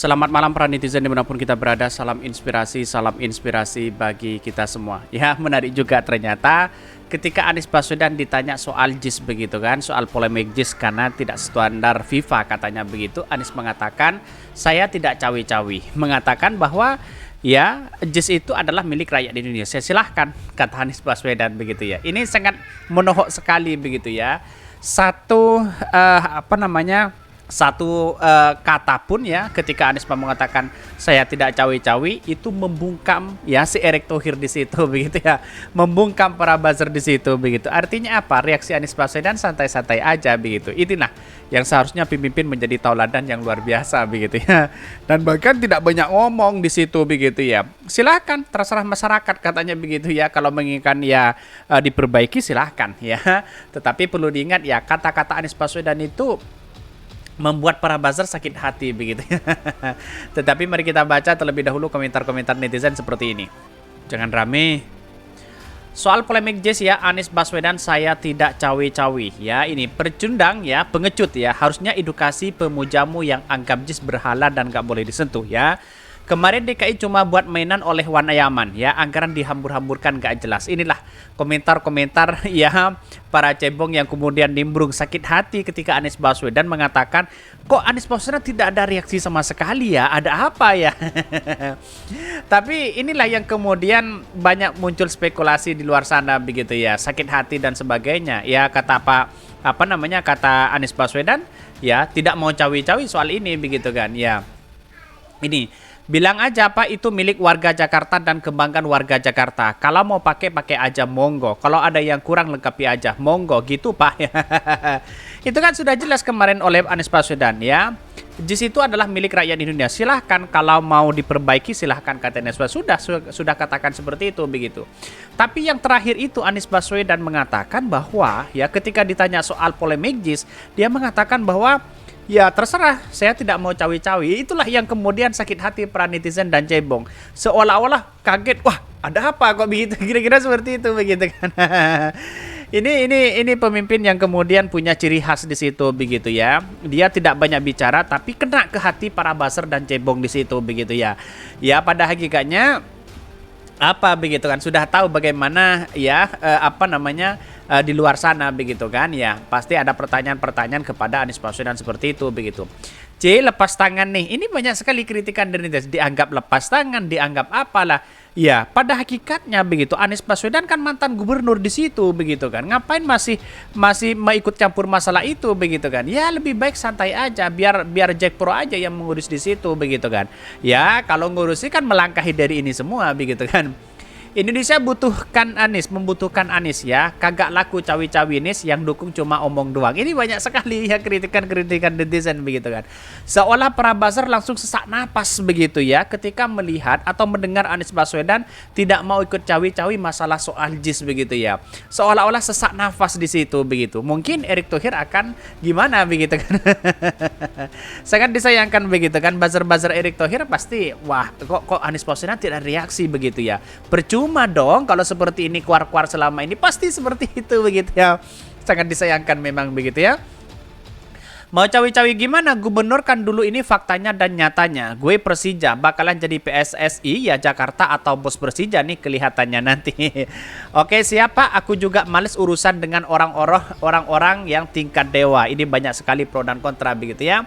Selamat malam para netizen dimanapun kita berada, salam inspirasi bagi kita semua. Ya, menarik juga ternyata ketika Anies Baswedan ditanya soal JIS begitu kan, soal polemik JIS karena tidak standar FIFA katanya begitu. Anies mengatakan, saya tidak cawi-cawi, mengatakan bahwa ya JIS itu adalah milik rakyat Indonesia. Silahkan, kata Anies Baswedan begitu ya. Ini sangat menohok sekali begitu ya. Satu kata pun ya ketika Anies mengatakan saya tidak cawi-cawi itu membungkam ya si Erick Thohir di situ begitu ya, membungkam para buzzer di situ begitu. Artinya apa? Reaksi Anies Baswedan santai-santai aja begitu. Inilah yang seharusnya pemimpin menjadi tauladan yang luar biasa begitu ya. Dan bahkan tidak banyak ngomong di situ begitu ya. Silakan terserah masyarakat katanya begitu ya, kalau menginginkan ya diperbaiki silahkan ya. Tetapi perlu diingat ya, kata-kata Anies Baswedan itu membuat para buzzer sakit hati begitu ya. Tetapi mari kita baca terlebih dahulu komentar-komentar netizen seperti ini. Jangan rame. Soal polemik JIS ya, Anies Baswedan saya tidak cawi-cawi ya, ini percundang ya, pengecut ya. Harusnya edukasi pemujamu yang anggap JIS berhala dan gak boleh disentuh ya. Kemarin DKI cuma buat mainan oleh Wanayaman ya, anggaran dihambur-hamburkan gak jelas. Inilah komentar-komentar ya para cebong yang kemudian nimbrung sakit hati ketika Anies Baswedan mengatakan, kok Anies Baswedan tidak ada reaksi sama sekali ya, ada apa ya? Tapi inilah yang kemudian banyak muncul spekulasi di luar sana begitu ya, sakit hati dan sebagainya. Ya kata kata Anies Baswedan ya, tidak mau cawi-cawi soal ini begitu kan ya. Ini bilang aja Pak, itu milik warga Jakarta dan kembangkan warga Jakarta. Kalau mau pakai aja monggo. Kalau ada yang kurang lengkapi aja monggo gitu Pak. Itu kan sudah jelas kemarin oleh Anies Baswedan ya. JIS itu adalah milik rakyat Indonesia. Silahkan kalau mau diperbaiki silahkan, kata Anies Baswedan. Sudah katakan seperti itu begitu. Tapi yang terakhir itu Anies Baswedan mengatakan bahwa ya ketika ditanya soal polemik JIS, dia mengatakan bahwa ya terserah, saya tidak mau cawi-cawi. Itulah yang kemudian sakit hati para netizen dan cebong. Seolah-olah kaget, wah ada apa kok begitu, kira-kira seperti itu begitu kan. Ini pemimpin yang kemudian punya ciri khas di situ begitu ya. Dia tidak banyak bicara tapi kena ke hati para buzzer dan cebong di situ begitu ya. Ya pada hakikatnya apa begitu kan, sudah tahu bagaimana ya di luar sana begitu kan ya, pasti ada pertanyaan-pertanyaan kepada Anies Baswedan seperti itu begitu. Lepas tangan nih, ini banyak sekali kritikan dari netizen, dianggap lepas tangan, dianggap apalah ya. Pada hakikatnya begitu, Anies Baswedan kan mantan gubernur di situ begitu kan, ngapain masih mau ikut campur masalah itu begitu kan ya. Lebih baik santai aja, biar Jack Pro aja yang mengurus di situ begitu kan ya. Kalau ngurusi kan melangkahi dari ini semua begitu kan. Indonesia membutuhkan Anies ya, kagak laku cawi-cawi Anies, yang dukung cuma omong doang. Ini banyak sekali ya kritikan netizen begitu kan. Seolah para buzzer langsung sesak napas begitu ya ketika melihat atau mendengar Anies Baswedan tidak mau ikut cawi-cawi masalah soal JIS begitu ya. Seolah-olah sesak nafas di situ begitu. Mungkin Erick Thohir akan gimana begitu kan. Sangat disayangkan begitu kan, buzzer-buzzer Erick Thohir pasti wah kok Anies Baswedan tidak reaksi begitu ya. Percuma dong kalau seperti ini keluar-keluar selama ini, pasti seperti itu begitu ya. Sangat disayangkan memang begitu ya. Mau cawi-cawi gimana? Gubernur kan dulu, ini faktanya dan nyatanya. Gue Persija, bakalan jadi PSSI ya Jakarta atau bos Persija nih kelihatannya nanti. Oke siapa? Aku juga males urusan dengan orang-orang yang tingkat dewa. Ini banyak sekali pro dan kontra begitu ya.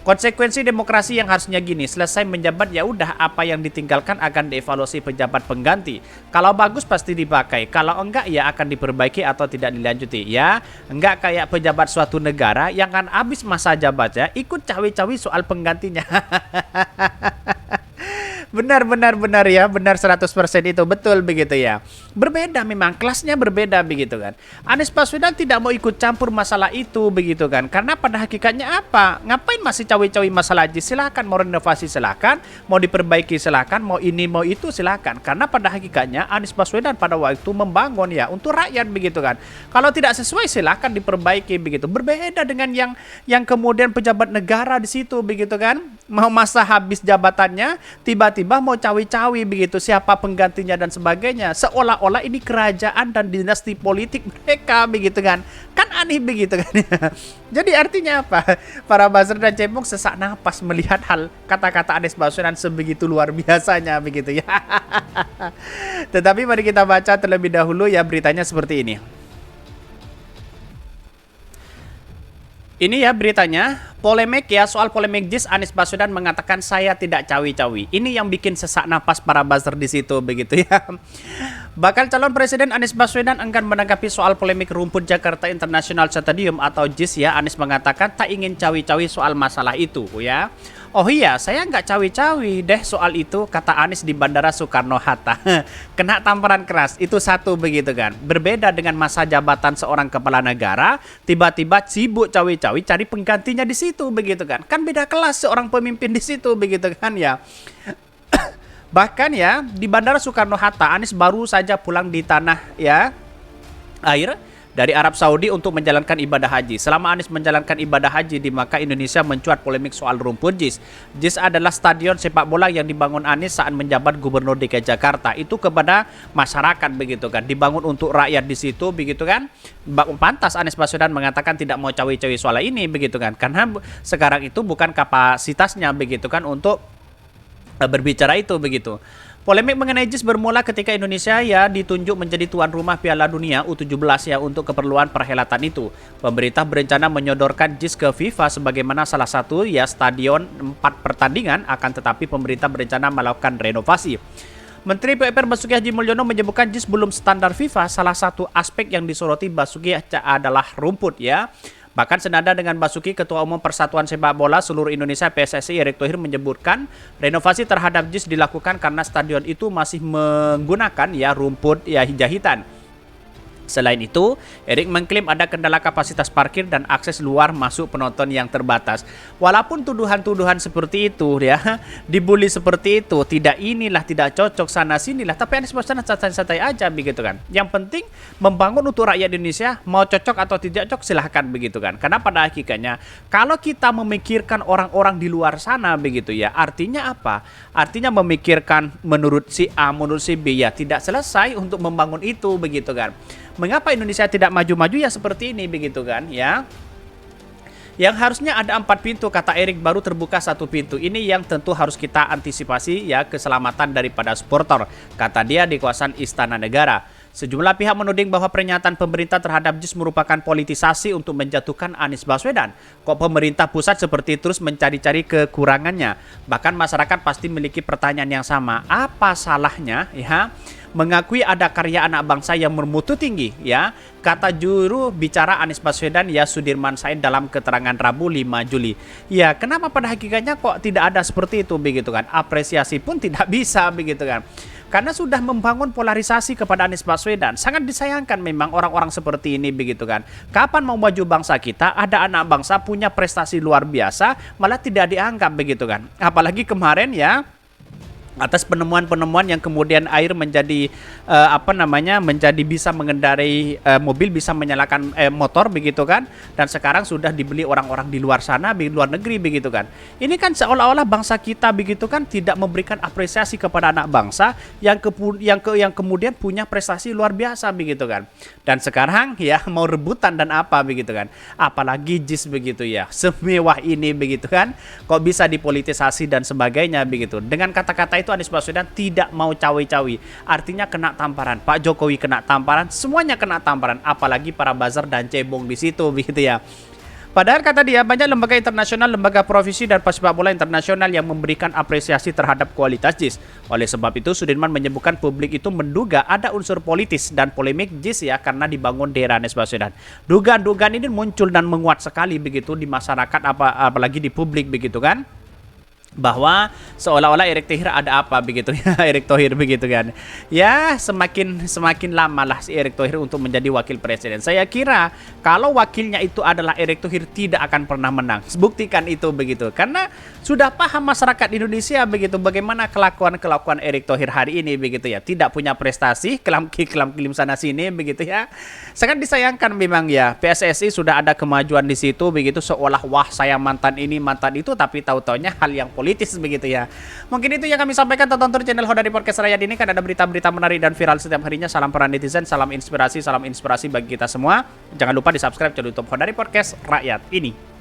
Konsekuensi demokrasi yang harusnya gini, selesai menjabat ya udah, apa yang ditinggalkan akan dievaluasi pejabat pengganti. Kalau bagus pasti dipakai, kalau enggak ya akan diperbaiki atau tidak dilanjuti ya. Enggak kayak pejabat suatu negara yang kan habis masa jabatnya ikut cawi-cawi soal penggantinya. Benar ya, benar 100% itu betul begitu ya. Berbeda memang, kelasnya berbeda begitu kan. Anies Baswedan tidak mau ikut campur masalah itu begitu kan. Karena pada hakikatnya apa? Ngapain masih cawi-cawi masalah JIS? Silakan mau renovasi silakan, mau diperbaiki silakan, mau ini mau itu silakan. Karena pada hakikatnya Anies Baswedan pada waktu itu membangun ya untuk rakyat begitu kan. Kalau tidak sesuai silakan diperbaiki begitu. Berbeda dengan yang kemudian pejabat negara di situ begitu kan. Mau masa habis jabatannya tiba-tiba mau cawi-cawi begitu siapa penggantinya dan sebagainya, seolah-olah ini kerajaan dan dinasti politik mereka begitu kan. Kan nih begitu kan. Jadi artinya apa? Para buzzer dan cebong sesak napas melihat hal kata-kata Anies Baswedan sebegitu luar biasanya begitu ya. Tetapi mari kita baca terlebih dahulu ya beritanya seperti ini. Ini ya beritanya, polemik ya, soal polemik JIS, Anies Baswedan mengatakan saya tidak cawi-cawi. Ini yang bikin sesak napas para buzzer di situ begitu ya. Bakal calon presiden Anies Baswedan enggan menanggapi soal polemik rumput Jakarta International Stadium atau JIS ya. Anies mengatakan tak ingin cawi-cawi soal masalah itu ya. Oh iya, saya nggak cawi-cawi deh soal itu, kata Anies di Bandara Soekarno-Hatta. Kena tamparan keras, itu satu begitu kan. Berbeda dengan masa jabatan seorang kepala negara, tiba-tiba sibuk cawi-cawi cari penggantinya di situ begitu kan. Kan beda kelas seorang pemimpin di situ begitu kan ya. Bahkan ya, di Bandara Soekarno-Hatta, Anies baru saja pulang di tanah ya air dari Arab Saudi untuk menjalankan ibadah haji. Selama Anies menjalankan ibadah haji di Makkah, Indonesia mencuat polemik soal rumput JIS. JIS adalah stadion sepak bola yang dibangun Anies saat menjabat Gubernur DKI Jakarta. Itu kepada masyarakat begitu kan, dibangun untuk rakyat di situ begitu kan. Pantas Anies Baswedan mengatakan tidak mau cawi-cawi soal ini begitu kan, karena sekarang itu bukan kapasitasnya begitu kan untuk berbicara itu begitu. Polemik mengenai JIS bermula ketika Indonesia ya ditunjuk menjadi tuan rumah Piala Dunia U17 ya untuk keperluan perhelatan itu. Pemerintah berencana menyodorkan JIS ke FIFA sebagaimana salah satu ya stadion 4 pertandingan, akan tetapi pemerintah berencana melakukan renovasi. Menteri PUPR Basuki Haji Mulyono menyebutkan JIS belum standar FIFA. Salah satu aspek yang disoroti Basuki adalah rumput ya. Bahkan senada dengan Basuki, Ketua Umum Persatuan Sepak Bola Seluruh Indonesia PSSI Erick Thohir menyebutkan renovasi terhadap JIS dilakukan karena stadion itu masih menggunakan ya rumput ya jahitan. Selain itu, Erick mengklaim ada kendala kapasitas parkir dan akses luar masuk penonton yang terbatas. Walaupun tuduhan-tuduhan seperti itu ya, dibully seperti itu, tidak cocok sana sinilah, tapi Anies Baswedan santai-santai aja begitu kan. Yang penting membangun untuk rakyat Indonesia, mau cocok atau tidak cocok silahkan begitu kan. Karena pada hakikatnya kalau kita memikirkan orang-orang di luar sana begitu ya, artinya apa? Artinya memikirkan menurut si A, menurut si B ya, tidak selesai untuk membangun itu begitu kan. Mengapa Indonesia tidak maju-maju ya seperti ini begitu kan ya? Yang harusnya ada 4 pintu, kata Erick, baru terbuka 1 pintu. Ini yang tentu harus kita antisipasi ya, keselamatan daripada supporter, kata dia di kawasan Istana Negara. Sejumlah pihak menuding bahwa pernyataan pemerintah terhadap JIS merupakan politisasi untuk menjatuhkan Anies Baswedan. Kok pemerintah pusat seperti terus mencari-cari kekurangannya? Bahkan masyarakat pasti memiliki pertanyaan yang sama. Apa salahnya ya mengakui ada karya anak bangsa yang bermutu tinggi ya, kata juru bicara Anies Baswedan ya Sudirman Said dalam keterangan Rabu 5 Juli. Ya, kenapa pada hakikatnya kok tidak ada seperti itu begitu kan? Apresiasi pun tidak bisa begitu kan. Karena sudah membangun polarisasi kepada Anies Baswedan. Sangat disayangkan memang orang-orang seperti ini begitu kan. Kapan mau maju bangsa kita, ada anak bangsa punya prestasi luar biasa malah tidak dianggap begitu kan. Apalagi kemarin ya, atas penemuan-penemuan yang kemudian air menjadi menjadi bisa mengendarai mobil, bisa menyalakan motor begitu kan, dan sekarang sudah dibeli orang-orang di luar sana, di luar negeri begitu kan. Ini kan seolah-olah bangsa kita begitu kan tidak memberikan apresiasi kepada anak bangsa yang kemudian punya prestasi luar biasa begitu kan. Dan sekarang ya mau rebutan dan apa begitu kan. Apalagi JIS begitu ya, semewah ini begitu kan, kok bisa dipolitisasi dan sebagainya begitu. Dengan kata-kata itu Anies Baswedan tidak mau cawi-cawi, artinya kena tamparan. Pak Jokowi kena tamparan, semuanya kena tamparan, apalagi para buzzer dan cebong di situ begitu ya. Padahal kata dia banyak lembaga internasional, lembaga profesi dan pesepak bola internasional yang memberikan apresiasi terhadap kualitas JIS. Oleh sebab itu Sudirman menyebutkan publik itu menduga ada unsur politis dan polemik JIS ya karena dibangun di era Anies Baswedan. Dugaan-dugaan ini muncul dan menguat sekali begitu di masyarakat, apalagi di publik begitu kan, bahwa seolah-olah Erick Thohir ada apa begitu ya, Erick Thohir begitu kan. Ya semakin lama lah si Erick Thohir untuk menjadi wakil presiden. Saya kira kalau wakilnya itu adalah Erick Thohir tidak akan pernah menang. Buktikan itu begitu. Karena sudah paham masyarakat Indonesia begitu bagaimana kelakuan Erick Thohir hari ini begitu ya. Tidak punya prestasi, kelam-kelim sana sini begitu ya. Sangat disayangkan memang ya. PSSI sudah ada kemajuan di situ begitu, seolah wah saya mantan ini mantan itu, tapi tahu-taunya hal yang politis begitu ya. Mungkin itu yang kami sampaikan, tonton terus channel Hodari Podcast Rakyat ini, kan ada berita-berita menarik dan viral setiap harinya. Salam para netizen, salam inspirasi bagi kita semua. Jangan lupa di subscribe channel YouTube Hodari Podcast Rakyat ini.